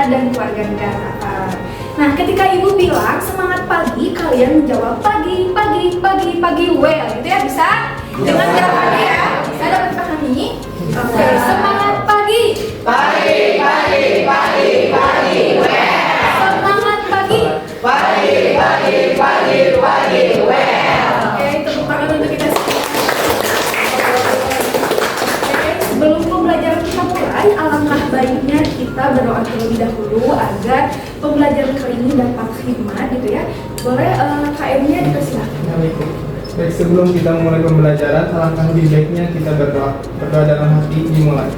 dan keluarga negaraan. Nah, ketika ibu bilang semangat pagi, kalian menjawab pagi, pagi, pagi, pagi, well, gitu ya, bisa? Dengan jawabannya ya, bisa dapat pahami? Oke, semangat pagi. Pagi, pagi, pagi, pagi, well. Semangat pagi. Pagi, pagi, pagi, pagi, well. Oke, tepuk tangan untuk kita semua. Oke, sebelum pembelajaran kita mulai, alangkah baiknya kita berdoa terlebih dahulu agar pembelajaran kali ini dapat khidmat, gitu ya. Boleh KM-nya dipersilakan. Baik, sebelum kita mulai pembelajaran, alangkah lebih baiknya kita berdoa. Berdoa dalam hati dimulai.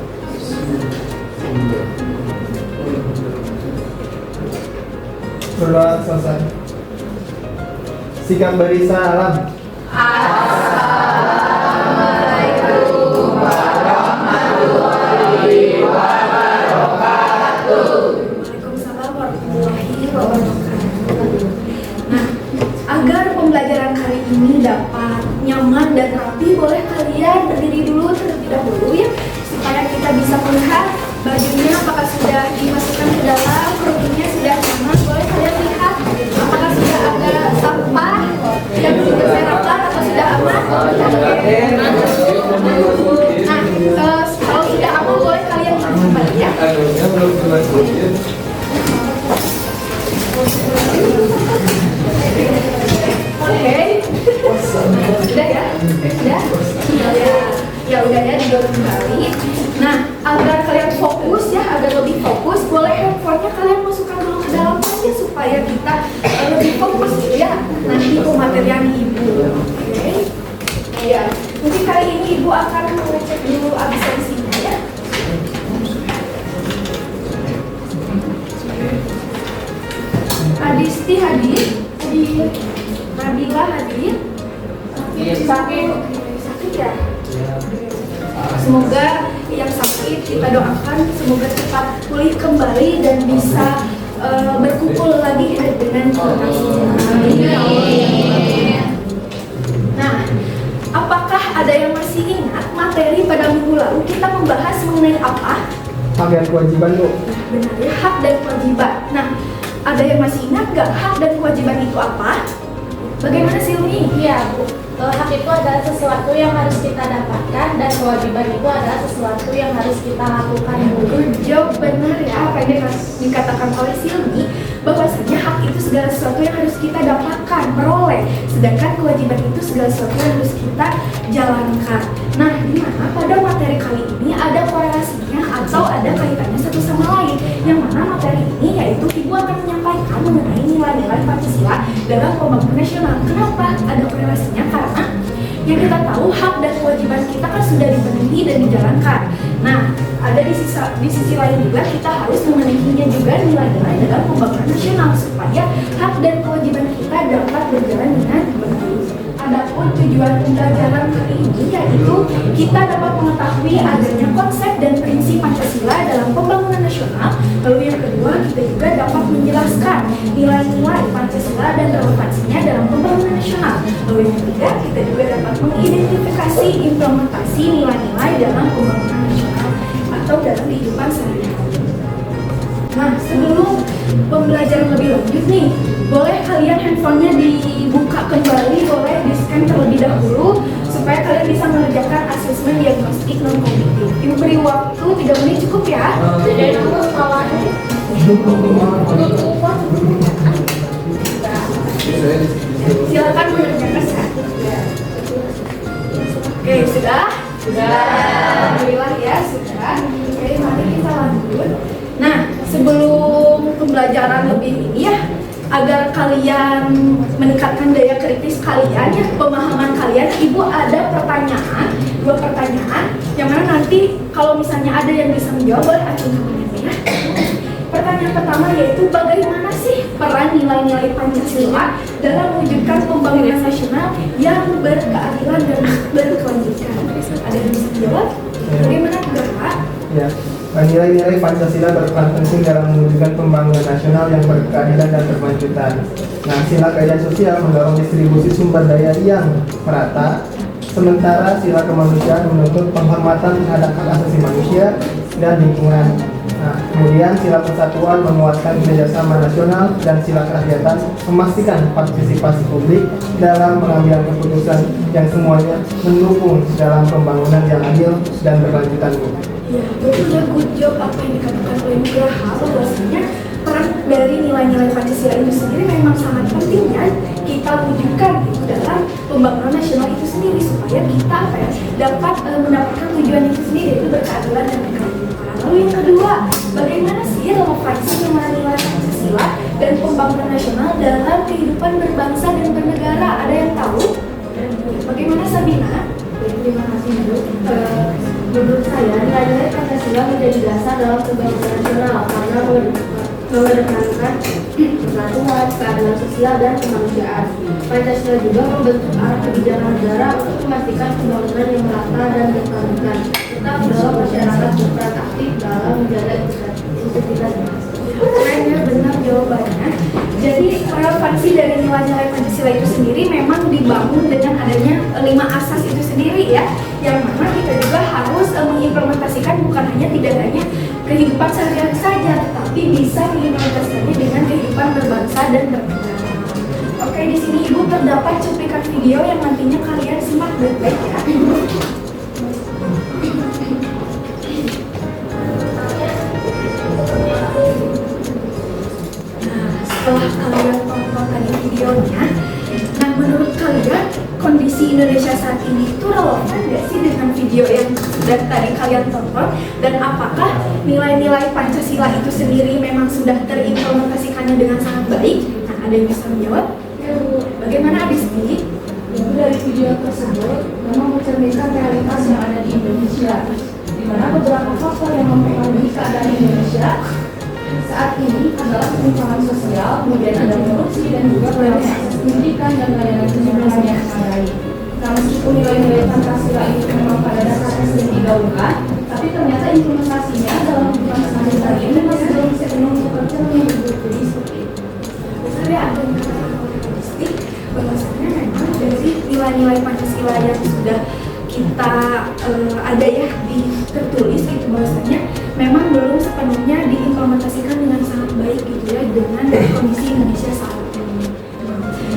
Berdoa selesai. Sikap barisa alam. Assalamualaikum warahmatullahi wabarakatuh. Waalaikumsalam warahmatullahi wabarakatuh. Nah, agar pembelajaran kali ini dapat nyaman dan rapi, boleh kalian berdiri dulu terlebih dahulu ya, supaya kita bisa melihat bajunya apakah sudah dimasukkan ke dalam, kerudungnya sudah nyaman. Boleh kalian lihat apakah sudah ada sampah yang belum berserakan atau sudah aman. Nah, kalau sudah aman boleh kalian lihat kembali ya. Oke, sudah ya? Sudah? Ya udah ya, didorong kembali. Nah, agar kalian fokus ya, agar lebih fokus, boleh handphonenya kalian masukkan dulu ke dalam aja supaya kita lebih fokus gitu ya. Nanti pematerian ibu. Oke. Ya, mungkin kali ini ibu akan mengecek dulu absensinya ya. Adisti hadir? Hadir. Nabila hadir? Sakit. Sakit ya? Semoga yang sakit kita doakan semoga cepat pulih kembali dan bisa berkumpul lagi dengan kita semua. Nah, apakah ada yang masih ingat materi pada minggu lalu kita membahas mengenai apa? Hak dan kewajiban, Bu. Benar ya, hak dan kewajiban. Nah, ada yang masih ingat nggak hak dan kewajiban itu apa? Bagaimana Silmi? Iya, Bu. Hak itu adalah sesuatu yang harus kita dapatkan dan kewajiban itu adalah sesuatu yang harus kita lakukan, Bu. Jawab benar ya apa yang dikatakan oleh Silmi, bahwasanya hak itu segala sesuatu yang harus kita dapatkan, peroleh, sedangkan kewajiban itu segala sesuatu yang harus kita jalankan. Nah, di mana pada materi kali ini ada korelasinya atau ada kaitannya satu sama lain, yang mana materi ini yaitu Ibu akan menyampaikan mengenai nilai-nilai Pancasila dalam pembangunan nasional. Kenapa ada korelasinya? Karena yang kita tahu hak dan kewajiban kita kan sudah dipenuhi dan dijalankan. Nah, ada di sisi lain juga kita harus memenuhinya juga nilai-nilai dalam pembangunan nasional supaya hak dan kewajiban kita dapat berjalan dengan baik. Adapun tujuan pembelajaran kali ini yaitu kita dapat mengetahui adanya konsep dan prinsip Pancasila dalam pembangunan nasional. Lalu yang kedua, kita juga dapat menjelaskan nilai-nilai Pancasila dan relevansinya dalam pembangunan nasional. Lalu yang ketiga, kita juga dapat mengidentifikasi implementasi nilai-nilai dalam pembangunan nasional atau dalam kehidupan sehari-hari. Nah, sebelum pembelajaran lebih lanjut nih, boleh kalian handphonenya dibuka kembali, boleh di-scan terlebih dahulu supaya kalian bisa mengerjakan asesmen diagnostik non-kognitif. Ibu beri waktu 3 menit cukup ya? Jadi aku salahnya. Silakan mengerjakan ya. Oke, sudah? Sudah. Alhamdulillah ya, sudah. Oke, mari kita lanjut. Nah, sebelum pembelajaran lebih ini ya, agar kalian meningkatkan daya kritis kalian ya, pemahaman kalian, Ibu ada pertanyaan, 2 pertanyaan, yang mana nanti kalau misalnya ada yang bisa menjawab boleh acungkan ya. Pertanyaan pertama yaitu bagaimana sih peran nilai-nilai Pancasila dalam mewujudkan pembangunan nasional yang berkeadilan dan berkelanjutan? Ada yang bisa menjawab? Bagaimana Pak? Ya, nilai-nilai Pancasila berperan penting dalam mewujudkan pembangunan nasional yang berkeadilan dan berkelanjutan. Nah, sila keadilan sosial mendorong distribusi sumber daya yang merata, sementara sila kemanusiaan menuntut penghormatan terhadap hak asasi manusia dan lingkungan. Nah, kemudian sila persatuan menguatkan kerjasama nasional dan sila kerakyatan memastikan partisipasi publik dalam pengambilan keputusan yang semuanya mendukung dalam pembangunan yang adil dan berkelanjutan. Ya, tentunya good job apa yang dikatakan oleh Nugraha bahwasanya peran dari nilai-nilai Pancasila itu sendiri memang sangat penting ya kita wujudkan gitu dalam pembangunan nasional itu sendiri supaya kita dapat mendapatkan tujuan itu sendiri yaitu berkeadilan dan berkelanjutan. Lalu yang kedua, bagaimana sih relevansi nilai-nilai Pancasila dan pembangunan nasional dalam kehidupan berbangsa dan bernegara? Ada yang tahu? Bagaimana Sabina? Terima kasih Bu. Menurut saya, nilai-nilai Pancasila menjadi dasar dalam pembangunan nasional karena mengedepankan persatuan, keadilan sosial, dan kemanusiaan. Pancasila juga membentuk arah kebijakan negara untuk memastikan pembangunan yang merata dan berkelanjutan, serta mendorong masyarakat berperan aktif dalam menjaga integritas. Keren ya, benar jawabannya. Jadi relevansi dari nilai-nilai Pancasila itu sendiri memang dibangun dengan adanya 5 asas itu sendiri ya, yang mana kita juga harus mengimplementasikan bukan hanya tidak hanya kehidupan sehari-hari saja, tetapi bisa mengimplementasikannya dengan kehidupan berbangsa dan bernegara. Oke, di sini Ibu terdapat cuplikan video yang nantinya kalian simak baik-baik ya. Setelah kalian tonton tadi videonya, nah menurut kalian kondisi Indonesia saat ini itu relevan nggak sih dengan video yang sudah tadi kalian tonton? Dan apakah nilai-nilai Pancasila itu sendiri memang sudah terimplementasikannya dengan sangat baik? Nah, ada yang bisa menjawab? Ya, Bu. Bagaimana Adisti? Ibu, dari video tersebut memang mencerminkan realitas yang ada di Indonesia, di mana beberapa faktor yang mempengaruhi keadaan Indonesia saat ini adalah ketimpangan sosial, kemudian ada korupsi dan juga kurangnya akses pendidikan dan layanan kesehatan yang memadai. Nah, meskipun nilai-nilai Pancasila itu memang pada dasarnya sudah digaungkan, tapi ternyata implementasinya dalam kehidupan sehari-hari ini masih belum sepenuhnya tercermin. Jadi seperti itu. Benar ya, ada yang katakan oleh Adisti bahwasanya memang dari nilai-nilai Pancasila yang sudah kita ada ya tertulis gitu bahwasanya memang belum sepenuhnya diimplementasikan dengan sangat baik gitu ya dengan kondisi Indonesia saat ini.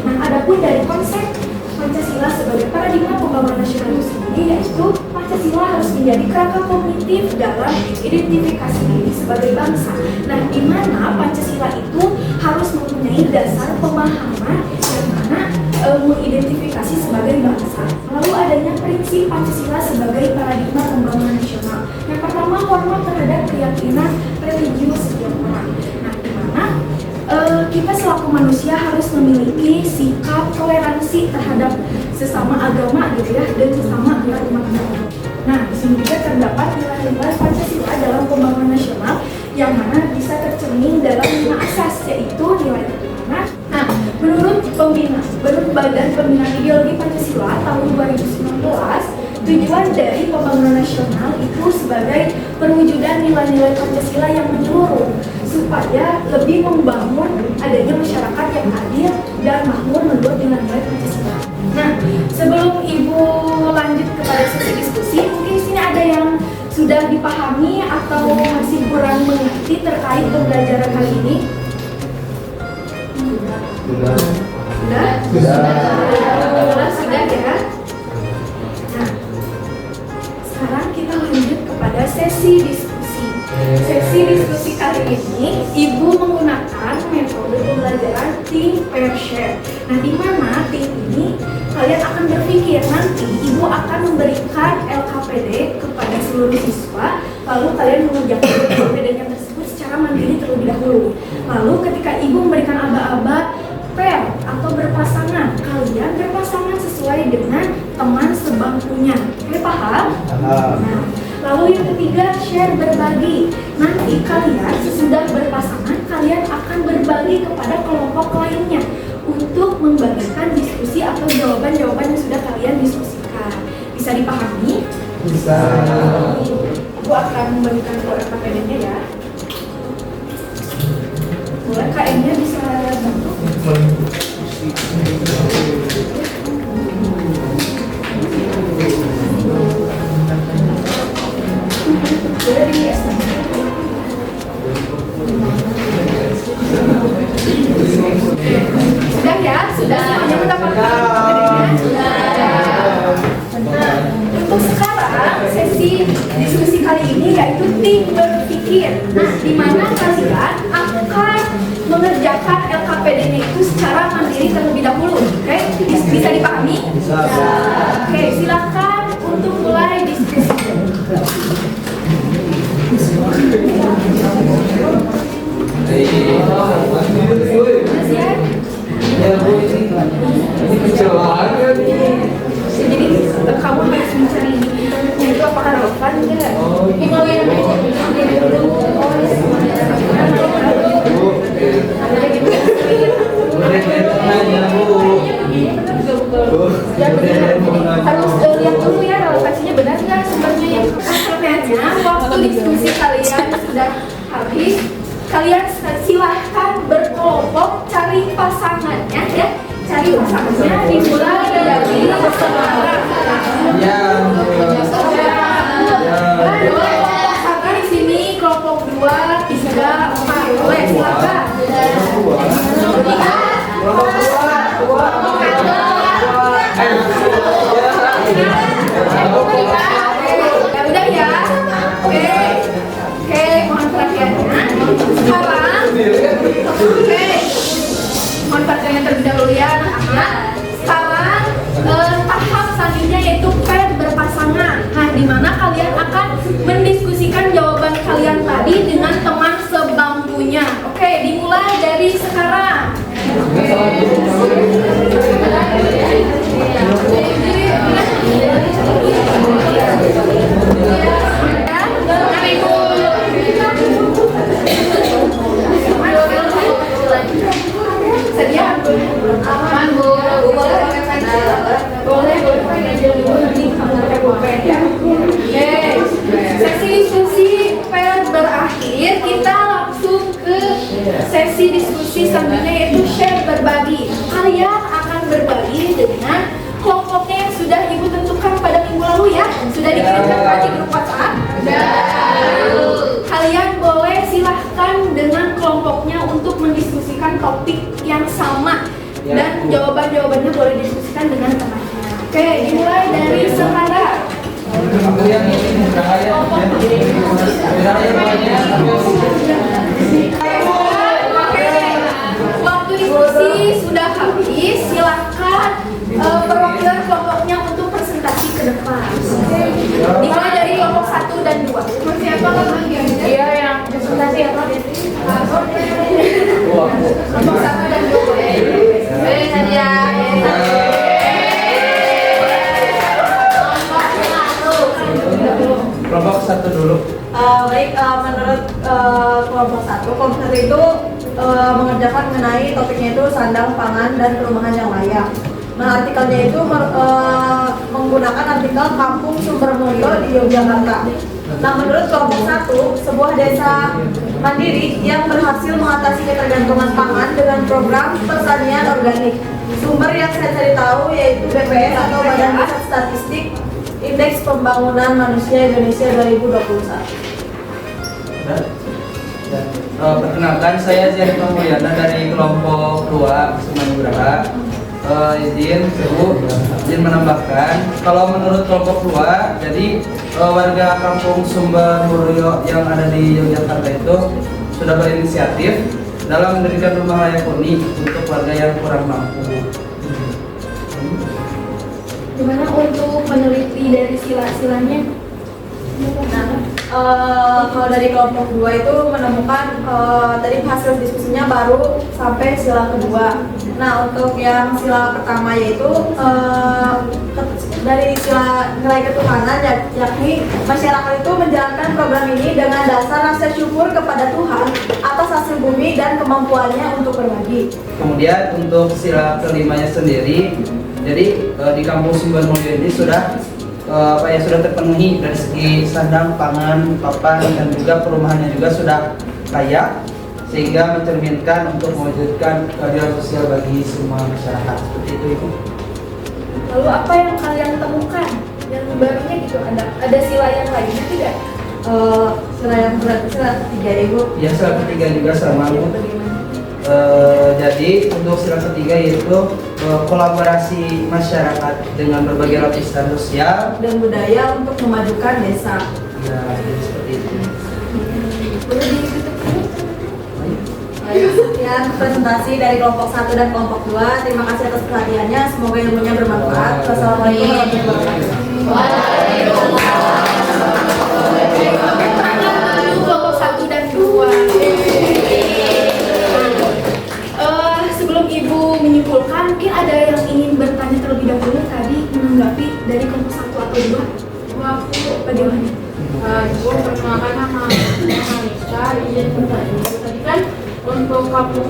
Nah, adapun dari konsep Pancasila sebagai paradigma pembangunan nasional itu sendiri yaitu Pancasila harus menjadi kerangka kognitif dalam identifikasi diri sebagai bangsa. Nah, di mana Pancasila itu harus mempunyai dasar pemahaman yang mana mengidentifikasi sebagai bangsa. Lalu adanya prinsip Pancasila sebagai paradigma pembangunan nasional. Yang pertama, hormat terhadap keyakinan religius setiap orang. Nah, di mana kita selaku manusia harus memiliki sikap toleransi terhadap sesama agama gitu ya dan sesama umat manusia. Nah, di sini juga terdapat nilai-nilai Pancasila dalam pembangunan nasional yang mana bisa tercermin dalam 5 asas yaitu nilai ketuhanan. Nah, menurut Badan Pembinaan Ideologi Pancasila tahun 2019, tujuan dari pembangunan nasional itu sebagai perwujudan nilai-nilai Pancasila yang menyeluruh supaya lebih membangun adanya masyarakat yang adil dan makmur menurut nilai-nilai Pancasila. Nah, sebelum Ibu lanjut kepada sesi diskusi, mungkin di sini ada yang sudah dipahami atau masih kurang mengerti terkait pembelajaran kali ini? Sudah? Sudah ya? Nah, sekarang kita lanjut kepada sesi diskusi. Sesi diskusi kali ini, Ibu menggunakan metode pembelajaran think, pair, share. Nah, di mana tim ini kalian akan berpikir nanti Ibu akan memberikan LKPD kepada seluruh siswa, lalu kalian mengerjakan LKPD-nya tersebut secara mandiri terlebih dahulu. Lalu ketika Ibu memberikan aba-aba pair atau berpasangan, kalian berpasangan sesuai dengan teman sebangkunya. Oke, paham? Nah, lalu yang ketiga, share, berbagi. Nanti kalian sesudah berpasangan, kalian akan berbagi kepada kelompok lainnya untuk membagikan diskusi atau jawaban-jawaban yang sudah kalian diskusikan. Bisa dipahami? Bisa. Ibu akan memberikan LKPD-nya ya. Boleh KM-nya bisa bantu? Boleh di Oke, silakan untuk mulai diskusi. Jadi kamu harus mencari di internetnya itu apakah relevan enggak? Harus lihat dulu ya relevansinya benar nggak sumbernya yang pertanyaannya. Waktu diskusi kalian sudah habis, kalian silahkan berkelompok cari pasangannya ya. Cari pasangannya dimulai dari pasangan di sini kelompok 2, 3, 4. Boleh silakan. Ya udah ya. Oke, mohon perhatiannya. Sekarang, mohon perhatiannya terlebih dahulu ya anak-anak. Sekarang tahap selanjutnya yaitu pair berpasangan. Nah, di mana kalian akan mendiskusikan jawaban kalian tadi dengan teman sebangkunya. Oke, dimulai dari sekarang. Sedia? Aman, Bu. Boleh aja dulu nanti kamu pakai pulpen ya. Oke. Sesi diskusi pair berakhir, kita langsung ke sesi diskusi selanjutnya yaitu share berbagi. Kalian akan berbagi dengan kelompoknya yang sudah Ibu tentukan pada minggu lalu ya. Sudah dikirimkan di grup WhatsApp? Kalian boleh silahkan dengan kelompoknya untuk mendiskusikan topik yang sama dan jawaban-jawabannya boleh didiskusikan dengan temannya. Oke, dimulai dari sekarang. Waktu diskusi sudah habis, silahkan perwakilan kelompoknya untuk presentasi ke depan. Dimulai dari kelompok 1 dan 2. Siapa namanya? Iya, yang presentasi apa? Kelompok 1 dan 2 boleh. Boleh saja. Kelompok 1 dulu. Baik, menurut kelompok 1 itu mengerjakan mengenai topiknya itu sandang, pangan, dan perumahan yang layak. Nah, artikelnya itu menggunakan artikel Kampung Sumbermulyo di Yogyakarta. Nah, menurut kelompok 1, sebuah desa mandiri yang berhasil mengatasi ketergantungan pangan dengan program pertanian organik. Sumber yang saya cari tahu yaitu BPS atau Badan Pusat Statistik Indeks Pembangunan Manusia Indonesia 2021. Perkenalkan, saya Zian Mulyana dari kelompok 2 Semangguraha. Izin menambahkan, kalau menurut kelompok 2, jadi warga kampung Sumbermulyo yang ada di Yogyakarta itu sudah berinisiatif dalam mendirikan rumah layak huni untuk warga yang kurang mampu. Gimana untuk meneliti dari sila-silanya? Kalau dari kelompok 2 itu menemukan dari hasil diskusinya baru sampai sila kedua. Nah, untuk yang sila pertama yaitu dari sila nilai ketuhanan, yakni masyarakat itu menjalankan program ini dengan dasar rasa syukur kepada Tuhan atas hasil bumi dan kemampuannya untuk berbagi. Kemudian untuk sila kelimanya sendiri, jadi di kampung Sumbermulyo ini sudah sudah terpenuhi dari segi sandang, pangan, papan, dan juga perumahannya juga sudah layak, sehingga mencerminkan untuk mewujudkan keadilan sosial bagi semua masyarakat. Seperti itu, Ibu. Lalu apa yang kalian temukan yang barunya gitu? Ada sila yang lainnya tidak? Sila yang sila ketiga, Ibu. Ya, sila ketiga juga sama, Bu. Jadi untuk sila ketiga yaitu kolaborasi masyarakat dengan berbagai lapisan sosial dan budaya untuk memajukan desa. Ya, jadi seperti itu. Boleh ditutup dulu? sekian presentasi dari kelompok 1 dan kelompok 2. Terima kasih atas perhatiannya. Semoga ilmunya bermanfaat. Wassalamualaikum warahmatullahi wabarakatuh. Kelompok 1 dan 2. Sebelum Ibu menyimpulkan, mungkin ada yang ingin bertanya terlebih dahulu tadi menanggapi dari kelompok 1 atau 2. Waktu bagaimana? Ibu perkenalkan nama Anissa, izin bertanya. Tadi kan untuk kampung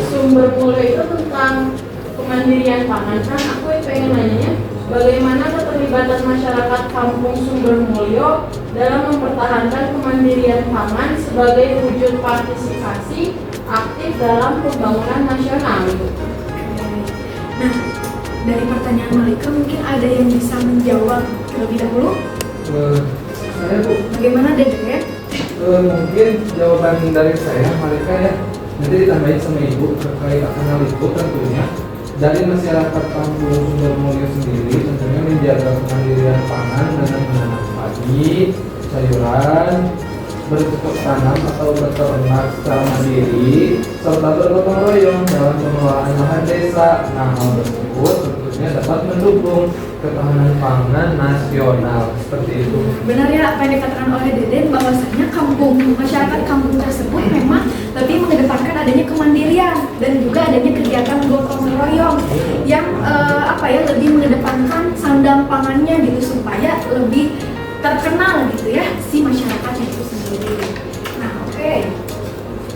sumber bule itu tentang kemandirian pangan. Kan aku pengen nanya, bagaimana keterlibatan masyarakat kampung Sumber Mulyo dalam mempertahankan kemandirian pangan sebagai wujud partisipasi aktif dalam pembangunan nasional? Nah, dari pertanyaan Malika mungkin ada yang bisa menjawab terlebih dahulu. Saya Bu, Bagaimana Dede? mungkin jawaban dari saya Malika ya, nanti ditambahin sama Ibu terkait akan hal itu tentunya. Dari masyarakat kampung Sumber Mulyo sendiri tentunya menjaga kemandirian pangan dengan menanam padi, sayuran, bercocok tanam atau beternak secara mandiri, serta bergotong royong dalam pengelolaan lahan desa. Nah, hal tersebut tentunya dapat mendukung ketahanan pangan nasional seperti itu. Benar ya apa yang dikatakan oleh Deden, bahwasanya masyarakat kampung tersebut memang lebih mengedepankan adanya kemandirian dan juga adanya kegiatan gotong royong yang lebih mengedepankan sandang pangannya gitu supaya lebih terkenal gitu ya si masyarakatnya itu sendiri. Nah, oke.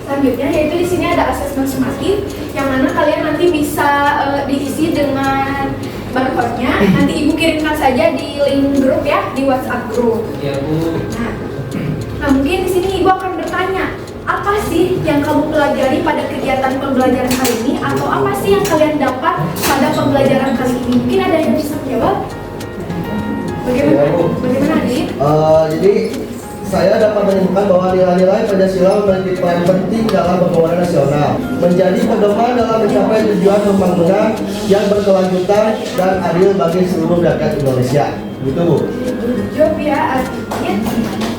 Selanjutnya yaitu di sini ada asesmen sumatif yang mana kalian nanti bisa diisi dengan barcode-nya. Nanti Ibu kirimkan saja di link grup ya, di WhatsApp grup. Ya Bu. Nah, mungkin di sini Ibu akan bertanya, apa sih yang kamu pelajari pada kegiatan pembelajaran kali ini, atau apa sih yang kalian dapat pada pembelajaran kali ini? Mungkin ada yang bisa menjawab? Bagaimana? Ya, Bu. Bagaimana, Adit? Jadi saya dapat menyimpulkan bahwa nilai-nilai Pancasila memiliki peran penting dalam pembangunan nasional, menjadi pedoman dalam mencapai tujuan pembangunan yang berkelanjutan dan adil bagi seluruh rakyat Indonesia. Gitu Bu. Job ya, artinya.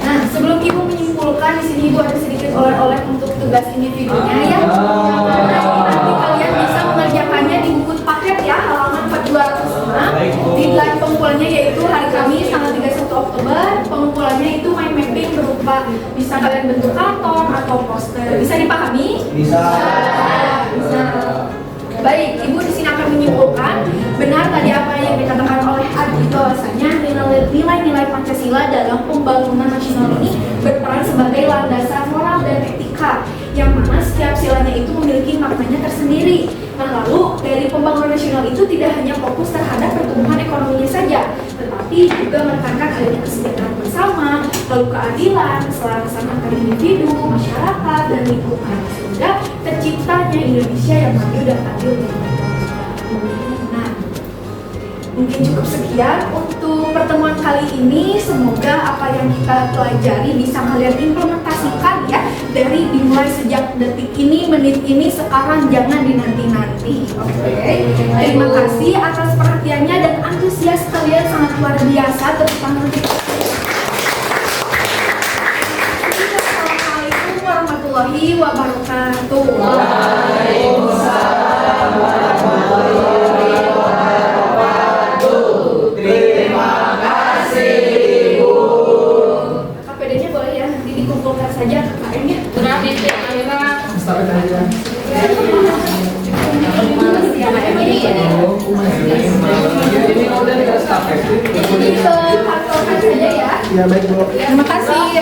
Nah, sebelum Ibu menyimpulkan, di sini Ibu ada sedikit oleh-oleh untuk tugas individunya ya. Nanti kalian bisa mengerjakannya di buku paket ya, halaman 405. Deadline pengumpulannya yaitu hari Kamis tanggal 31 Oktober. Pengumpulannya itu mind mapping berupa bisa kalian bentuk karton atau poster. Bisa dipahami? Bisa. Bisa. Baik, Ibu di sini akan menyimpulkan benar tadi apa yang dikatakan oleh Adi, bahwasanya nilai-nilai Pancasila dalam pembangunan nasional ini berperan sebagai landasan moral dan etika yang mana setiap silanya itu memiliki maknanya tersendiri. Nah, lalu dari pembangunan nasional itu tidak hanya fokus terhadap pertumbuhan ekonominya saja, tetapi juga menekankan adanya kesejahteraan bersama, lalu keadilan, keselarasan antar individu, masyarakat, dan lingkungan, sehingga terciptanya Indonesia yang maju dan adil. Nah, mungkin cukup sekian untuk pertemuan kali ini. Semoga apa yang kita pelajari bisa kalian implementasikan ya, dari dimulai sejak detik ini, menit ini, sekarang, jangan dinanti-nanti. Oke. Terima kasih atas perhatiannya dan antusias kalian sangat luar biasa. Tepuk tangan untuk Assalamualaikum warahmatullahi wabarakatuh. Waalaikumsalam warahmatullahi wabarakatuh. Terima kasih Bu. KPD-nya boleh ya, nanti dikumpulkan saja KKN-nya. Berarti akhirnya Sampai saja. Ini udah dikasih tape. Ini ke kantor saja ya. Ya baik Bu. Terima kasih.